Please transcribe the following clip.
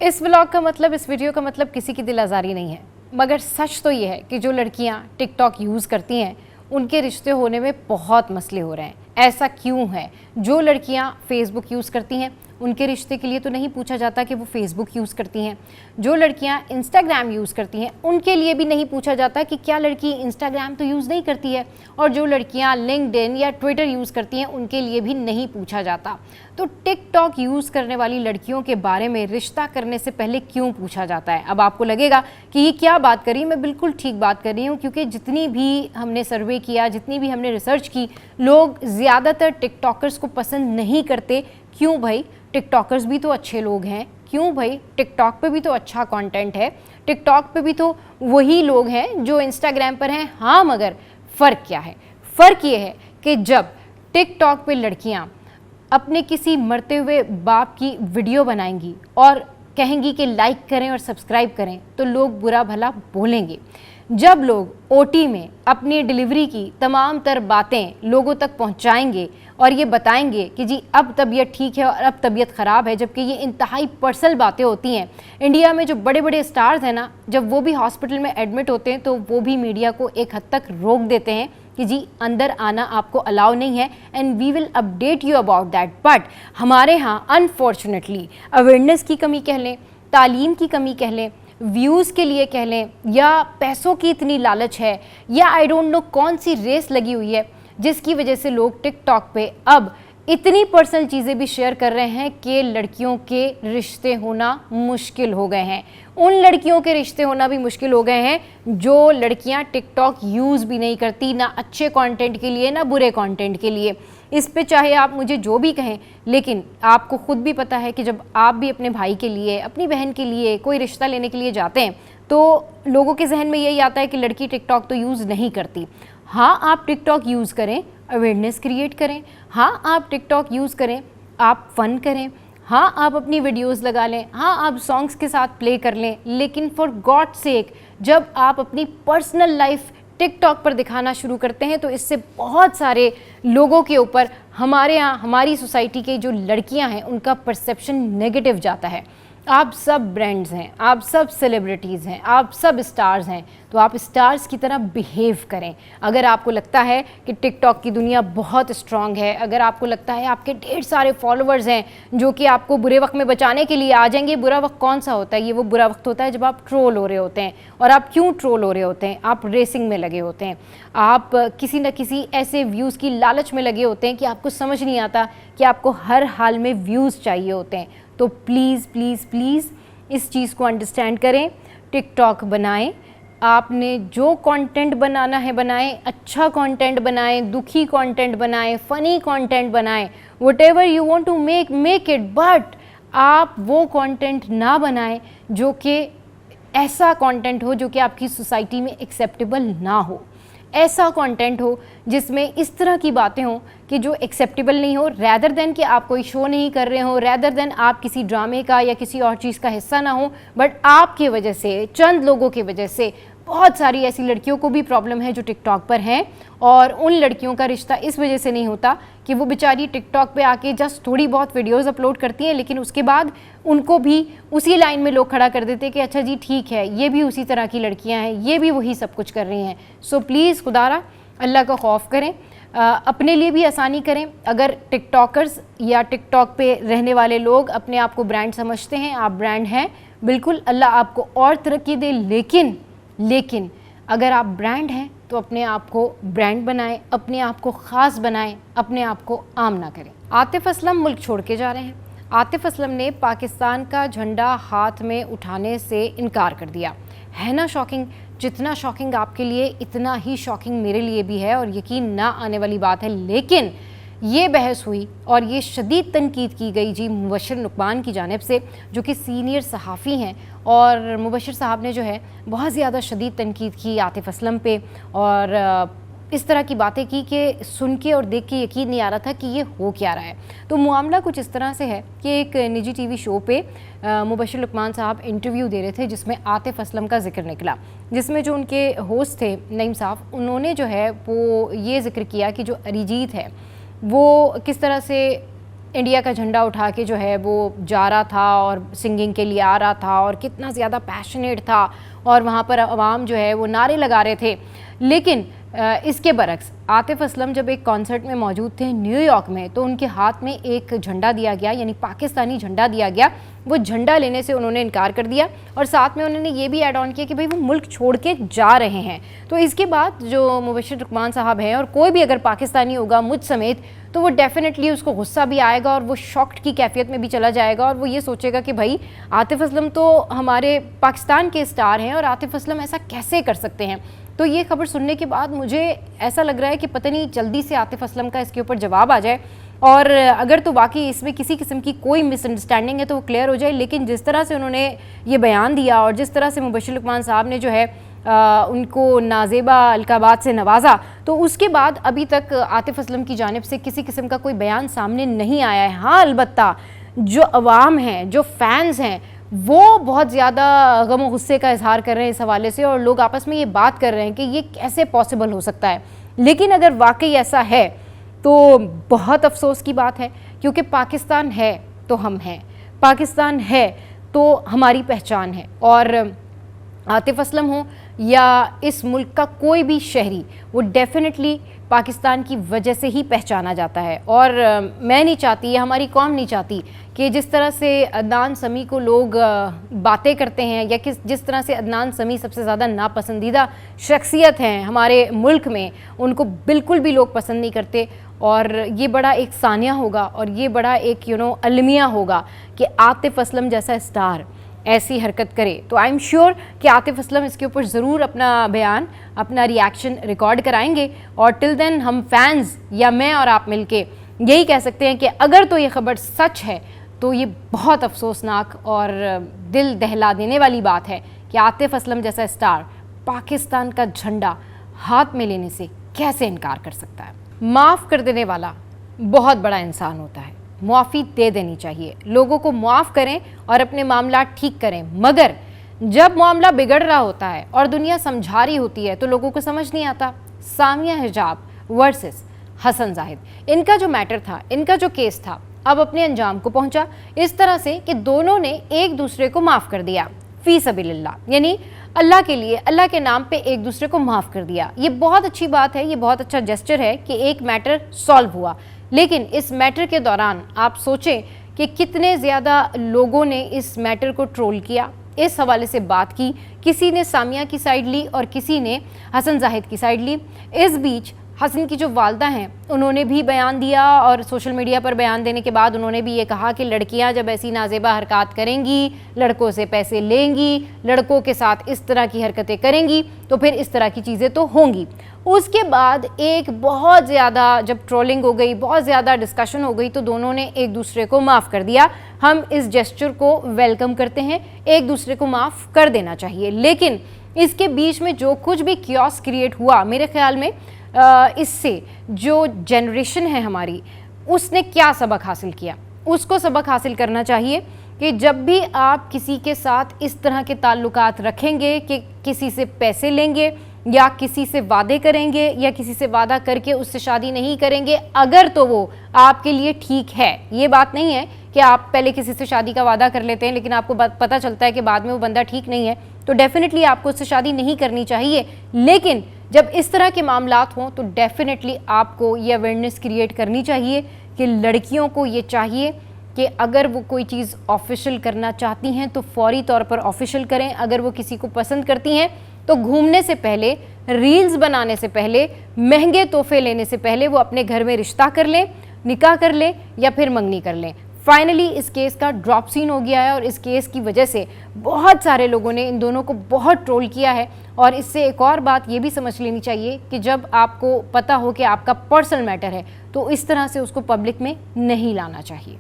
इस व्लॉग का मतलब, इस वीडियो का मतलब किसी की दिल आज़ारी नहीं है, मगर सच तो ये है कि जो लड़कियां टिकटॉक यूज़ करती हैं उनके रिश्ते होने में बहुत मसले हो रहे हैं। ऐसा क्यों है? जो लड़कियां फेसबुक यूज़ करती हैं उनके रिश्ते के लिए तो नहीं पूछा जाता कि वो फेसबुक यूज़ करती हैं। जो लड़कियां इंस्टाग्राम यूज़ करती हैं उनके लिए भी नहीं पूछा जाता कि क्या लड़की इंस्टाग्राम तो यूज़ नहीं करती है। और जो लड़कियां लिंक्डइन या ट्विटर यूज़ करती हैं उनके लिए भी नहीं पूछा जाता। तो टिकटॉक यूज़ करने वाली लड़कियों के बारे में रिश्ता करने से पहले क्यों पूछा जाता है? अब आपको लगेगा कि ये क्या बात करी, मैं बिल्कुल ठीक बात कर रही हूँ, क्योंकि जितनी भी हमने सर्वे किया, जितनी भी हमने रिसर्च की, लोग ज़्यादातर टिकटॉकर्स को पसंद नहीं करते। क्यों भाई? टिकटॉकर्स भी तो अच्छे लोग हैं। क्यों भाई? टिकटॉक पे भी तो अच्छा कंटेंट है, टिकटॉक पे भी तो वही लोग हैं जो इंस्टाग्राम पर हैं। हाँ, मगर फ़र्क क्या है? फ़र्क ये है कि जब टिकटॉक पे लड़कियां अपने किसी मरते हुए बाप की वीडियो बनाएंगी और कहेंगी कि लाइक करें और सब्सक्राइब करें, तो लोग बुरा भला बोलेंगे। जब लोग ओटी में अपनी डिलीवरी की तमाम तर बातें लोगों तक पहुंचाएंगे और ये बताएंगे कि जी अब तबीयत ठीक है और अब तबीयत ख़राब है, जबकि ये इंतहाई पर्सनल बातें होती हैं। इंडिया में जो बड़े बड़े स्टार्स हैं ना, जब वो भी हॉस्पिटल में एडमिट होते हैं तो वो भी मीडिया को एक हद तक रोक देते हैं कि जी अंदर आना आपको अलाउ नहीं है, and we will update you about that. But हमारे यहाँ अनफॉर्चुनेटली अवेयरनेस की कमी कह लें, तालीम की कमी कह लें, व्यूज़ के लिए कह लें, या पैसों की इतनी लालच है, या आई डोंट नो कौन सी रेस लगी हुई है, जिसकी वजह से लोग टिकटॉक पे अब इतनी पर्सनल चीज़ें भी शेयर कर रहे हैं कि लड़कियों के रिश्ते होना मुश्किल हो गए हैं। उन लड़कियों के रिश्ते होना भी मुश्किल हो गए हैं जो लड़कियां टिकटॉक यूज़ भी नहीं करती, ना अच्छे कंटेंट के लिए ना बुरे कंटेंट के लिए। इस पे चाहे आप मुझे जो भी कहें, लेकिन आपको खुद भी पता है कि जब आप भी अपने भाई के लिए, अपनी बहन के लिए कोई रिश्ता लेने के लिए जाते हैं तो लोगों के जहन में यही आता है कि लड़की टिकटॉक तो यूज़ नहीं करती। हाँ, आप टिकटॉक यूज़ करें, अवेयरनेस क्रिएट करें। हाँ, आप टिकटॉक यूज़ करें, आप फ़न करें। हाँ, आप अपनी वीडियोस लगा लें। हाँ, आप सॉन्ग्स के साथ प्ले कर लें। लेकिन फॉर गॉड सेक, जब आप अपनी पर्सनल लाइफ टिकटॉक पर दिखाना शुरू करते हैं तो इससे बहुत सारे लोगों के ऊपर, हमारे यहाँ हमारी सोसाइटी के जो लड़कियाँ हैं उनका परसेप्शन नेगेटिव जाता है। आप सब ब्रांड्स हैं, आप सब सेलिब्रिटीज़ हैं, आप सब स्टार्स हैं, तो आप स्टार्स की तरह बिहेव करें। अगर आपको लगता है कि टिकटॉक की दुनिया बहुत स्ट्रांग है, अगर आपको लगता है आपके ढेर सारे फॉलोअर्स हैं जो कि आपको बुरे वक्त में बचाने के लिए आ जाएंगे। बुरा वक्त कौन सा होता है? ये वो बुरा वक्त होता है जब आप ट्रोल हो रहे होते हैं। और आप क्यों ट्रोल हो रहे होते हैं? आप रेसिंग में लगे होते हैं, आप किसी न किसी ऐसे व्यूज़ की लालच में लगे होते हैं कि आपको समझ नहीं आता कि आपको हर हाल में व्यूज़ चाहिए होते हैं। तो प्लीज़ प्लीज़ प्लीज़ इस चीज़ को अंडरस्टैंड करें। टिकटॉक बनाएं, आपने जो कंटेंट बनाना है बनाएं, अच्छा कंटेंट बनाएं, दुखी कंटेंट बनाएं, फ़नी कंटेंट बनाएं, whatever you want to make it. But आप वो कंटेंट ना बनाएं जो कि ऐसा कंटेंट हो जो कि आपकी सोसाइटी में एक्सेप्टेबल ना हो। ऐसा कंटेंट हो जिसमें इस तरह की बातें हों कि जो एक्सेप्टेबल नहीं हो, रैदर देन कि आप कोई शो नहीं कर रहे हो, रैदर देन आप किसी ड्रामे का या किसी और चीज़ का हिस्सा ना हो, बट आपके वजह से, चंद लोगों की वजह से बहुत सारी ऐसी लड़कियों को भी प्रॉब्लम है जो टिकटॉक पर हैं। और उन लड़कियों का रिश्ता इस वजह से नहीं होता कि वो बेचारी टिकटॉक पे आके जस्ट थोड़ी बहुत वीडियोस अपलोड करती हैं, लेकिन उसके बाद उनको भी उसी लाइन में लोग खड़ा कर देते हैं कि अच्छा जी ठीक है, ये भी उसी तरह की लड़कियां हैं, ये भी वही सब कुछ कर रही हैं। सो प्लीज़ खुदारा अल्लाह का खौफ करें, अपने लिए भी आसानी करें। अगर टिकटॉकर्स या टिकटॉक पे रहने वाले लोग अपने आप को ब्रांड समझते हैं, आप ब्रांड हैं, बिल्कुल अल्लाह आपको और तरक्की दे। लेकिन अगर आप ब्रांड हैं तो अपने आप को ब्रांड बनाएं, अपने आप को ख़ास बनाएं, अपने आप को आम ना करें। आतिफ असलम मुल्क छोड़ के जा रहे हैं। आतिफ असलम ने पाकिस्तान का झंडा हाथ में उठाने से इनकार कर दिया। है ना शॉकिंग? जितना शॉकिंग आपके लिए इतना ही शॉकिंग मेरे लिए भी है, और यकीन ना आने वाली बात है। लेकिन ये बहस हुई और ये शदीद तनकीद की गई जी मुबशर नुकमान की जानिब से, जो कि सीनियर सहाफ़ी हैं। और मुबशर साहब ने जो है बहुत ज़्यादा शदीद तनकीद की आतिफ असलम पे, और इस तरह की बातें की कि सुन के और देख के यकीन नहीं आ रहा था कि ये हो क्या रहा है। तो मामला कुछ इस तरह से है कि एक निजी टीवी शो पे मुबशर लुकमान साहब इंटरव्यू दे रहे थे जिसमें आतिफ असलम का जिक्र निकला, जिसमें जो उनके होस्ट थे नईम साहब, उन्होंने जो है वो ये जिक्र किया कि जो अरिजीत है वो किस तरह से इंडिया का झंडा उठा के जो है वो जा रहा था और सिंगिंग के लिए आ रहा था और कितना ज़्यादा पैशनेट था और वहाँ पर आवाम जो है वो नारे लगा रहे थे। लेकिन इसके बरक्स आतिफ असलम जब एक कॉन्सर्ट में मौजूद थे न्यूयॉर्क में, तो उनके हाथ में एक झंडा दिया गया, यानी पाकिस्तानी झंडा दिया गया। वो झंडा लेने से उन्होंने इनकार कर दिया और साथ में उन्होंने ये भी ऐड ऑन किया कि भाई वो मुल्क छोड़ के जा रहे हैं। तो इसके बाद जो मुबश्शिर रुकमान साहब हैं और कोई भी अगर पाकिस्तानी होगा मुझ समेत, तो वो डेफिनेटली उसको गुस्सा भी आएगा और वो शॉक्ड की कैफियत में भी चला जाएगा और वो ये सोचेगा कि भाई आतिफ असलम तो हमारे पाकिस्तान के स्टार हैं और आतिफ असलम ऐसा कैसे कर सकते हैं। तो ये खबर सुनने के बाद मुझे ऐसा लग रहा है कि पता नहीं जल्दी से आतिफ असलम का इसके ऊपर जवाब आ जाए और अगर तो वाकई इसमें किसी किस्म की कोई मिसअंडरस्टैंडिंग है तो वो क्लियर हो जाए। लेकिन जिस तरह से उन्होंने ये बयान दिया और जिस तरह से मुबश्शिर रुकमान साहब ने जो है उनको नाजेबा अलकाबात से नवाजा, तो उसके बाद अभी तक आतिफ असलम की जानिब से किसी किस्म का कोई बयान सामने नहीं आया है। हाँ, अलबत्ता जो अवाम हैं, जो फैंस हैं, वो बहुत ज़्यादा गम और गुस्से का इजहार कर रहे हैं इस हवाले से और लोग आपस में ये बात कर रहे हैं कि ये कैसे पॉसिबल हो सकता है। लेकिन अगर वाकई ऐसा है तो बहुत अफसोस की बात है, क्योंकि पाकिस्तान है तो हम हैं, पाकिस्तान है तो हमारी पहचान है। और आतिफ असलम हो या इस मुल्क का कोई भी शहरी, वो डेफिनेटली पाकिस्तान की वजह से ही पहचाना जाता है। और मैं नहीं चाहती या हमारी कौम नहीं चाहती कि जिस तरह से अदनान समी को लोग बातें करते हैं या जिस तरह से अदनान समी सबसे ज़्यादा नापसंदीदा शख्सियत हैं हमारे मुल्क में, उनको बिल्कुल भी लोग पसंद नहीं करते। और ये बड़ा एक सानिया होगा और ये बड़ा एक अलमिया होगा कि आतिफ असलम जैसा स्टार ऐसी हरकत करे। तो आई एम श्योर कि आतिफ असलम इसके ऊपर ज़रूर अपना बयान, अपना रिएक्शन रिकॉर्ड कराएंगे। और टिल देन हम फैंस या मैं और आप मिलके यही कह सकते हैं कि अगर तो ये खबर सच है तो ये बहुत अफसोसनाक और दिल दहला देने वाली बात है कि आतिफ असलम जैसा स्टार पाकिस्तान का झंडा हाथ में लेने से कैसे इनकार कर सकता है। माफ़ कर देने वाला बहुत बड़ा इंसान होता है, मुआफ़ी दे देनी चाहिए, लोगों को माफ़ करें और अपने मामला ठीक करें। मगर जब मामला बिगड़ रहा होता है और दुनिया समझा रही होती है तो लोगों को समझ नहीं आता। सामिया हिजाब वर्सेस हसन जाहिद, इनका जो मैटर था, इनका जो केस था, अब अपने अंजाम को पहुंचा इस तरह से कि दोनों ने एक दूसरे को माफ़ कर दिया फ़ी सबीलिल्लाह, यानी अल्लाह के लिए, अल्लाह के नाम पे एक दूसरे को माफ़ कर दिया। ये बहुत अच्छी बात है, ये बहुत अच्छा जेस्चर है कि एक मैटर सॉल्व हुआ। लेकिन इस मैटर के दौरान आप सोचें कि कितने ज़्यादा लोगों ने इस मैटर को ट्रोल किया, इस हवाले से बात की। किसी ने सामिया की साइड ली और किसी ने हसन जाहिद की साइड ली। इस बीच हसन की जो वालदा हैं उन्होंने भी बयान दिया और सोशल मीडिया पर बयान देने के बाद उन्होंने भी ये कहा कि लड़कियां जब ऐसी नाजेबा हरकत करेंगी, लड़कों से पैसे लेंगी, लड़कों के साथ इस तरह की हरकतें करेंगी तो फिर इस तरह की चीज़ें तो होंगी। उसके बाद एक बहुत ज़्यादा जब ट्रोलिंग हो गई, बहुत ज़्यादा डिस्कशन हो गई, तो दोनों ने एक दूसरे को माफ़ कर दिया। हम इस जेस्चर को वेलकम करते हैं, एक दूसरे को माफ़ कर देना चाहिए। लेकिन इसके बीच में जो कुछ भी क्योस क्रिएट हुआ, मेरे ख्याल में इससे जो जनरेशन है हमारी, उसने क्या सबक हासिल किया, उसको सबक हासिल करना चाहिए कि जब भी आप किसी के साथ इस तरह के ताल्लुकात रखेंगे कि किसी से पैसे लेंगे या किसी से वादे करेंगे या किसी से वादा करके उससे शादी नहीं करेंगे, अगर तो वो आपके लिए ठीक है। ये बात नहीं है कि आप पहले किसी से शादी का वादा कर लेते हैं लेकिन आपको पता चलता है कि बाद में वो बंदा ठीक नहीं है, तो डेफिनेटली आपको उससे शादी नहीं करनी चाहिए। लेकिन जब इस तरह के मामलात हों तो डेफिनेटली आपको ये अवेयरनेस क्रिएट करनी चाहिए कि लड़कियों को ये चाहिए कि अगर वो कोई चीज़ ऑफिशियल करना चाहती हैं तो फौरी तौर पर ऑफिशियल करें। अगर वो किसी को पसंद करती हैं तो घूमने से पहले, रील्स बनाने से पहले, महंगे तोहफे लेने से पहले वो अपने घर में रिश्ता कर लें, निकाह कर लें या फिर मंगनी कर लें। फाइनली इस केस का ड्रॉप सीन हो गया है और इस केस की वजह से बहुत सारे लोगों ने इन दोनों को बहुत ट्रोल किया है। और इससे एक और बात ये भी समझ लेनी चाहिए कि जब आपको पता हो कि आपका पर्सनल मैटर है तो इस तरह से उसको पब्लिक में नहीं लाना चाहिए।